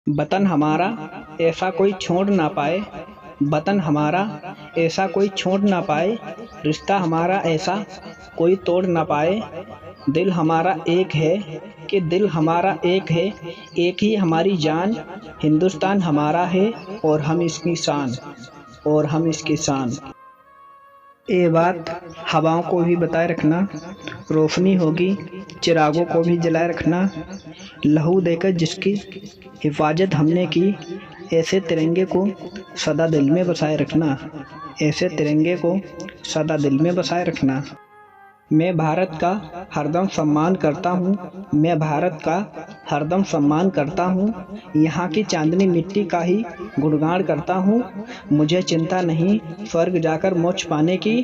वतन हमारा ऐसा कोई छोड़ ना पाए, वतन हमारा ऐसा कोई छोड़ ना पाए, रिश्ता हमारा ऐसा कोई तोड़ ना पाए। दिल हमारा एक है कि दिल हमारा एक है, एक ही हमारी जान, हिंदुस्तान हमारा है और हम इसकी शान, और हम इसकी शान। ये बात हवाओं को भी बताए रखना, रोशनी होगी चिरागों को भी जलाए रखना। लहू देकर जिसकी हिफाजत हमने की, ऐसे तिरंगे को सदा दिल में बसाए रखना, ऐसे तिरंगे को सदा दिल में बसाए रखना। मैं भारत का हरदम सम्मान करता हूँ, मैं भारत का हरदम सम्मान करता हूँ। यहाँ की चांदनी मिट्टी का ही गुणगान करता हूँ। मुझे चिंता नहीं स्वर्ग जाकर मोक्ष पाने की,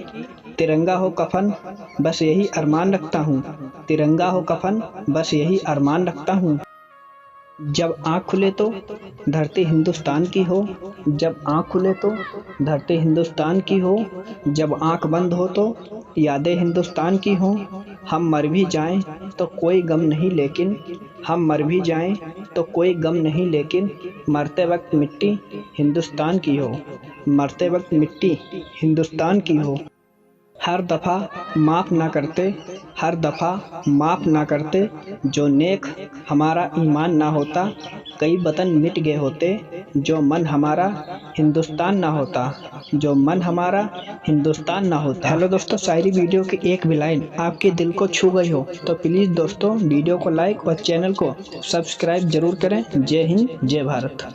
तिरंगा हो कफन बस यही अरमान रखता हूँ, तिरंगा हो कफन बस यही अरमान रखता हूँ। जब आँख खुले तो धरती हिंदुस्तान की हो, जब आँख खुले तो धरती हिंदुस्तान की हो, जब आँख बंद हो तो यादें हिंदुस्तान की हों। हम मर भी जाएं तो कोई गम नहीं लेकिन, हम मर भी जाएं तो कोई गम नहीं लेकिन, मरते वक्त मिट्टी हिंदुस्तान की हो, मरते वक्त मिट्टी हिंदुस्तान की हो। हर दफ़ा माफ़ ना करते, हर दफ़ा माफ़ ना करते, जो नेक हमारा ईमान ना होता, कई वतन मिट गए होते, जो मन हमारा हिंदुस्तान ना होता, जो मन हमारा हिंदुस्तान ना होता। हेलो दोस्तों, शायरी वीडियो की एक भी लाइन आपके दिल को छू गई हो तो प्लीज़ दोस्तों वीडियो को लाइक और चैनल को सब्सक्राइब जरूर करें। जय हिंद, जय भारत।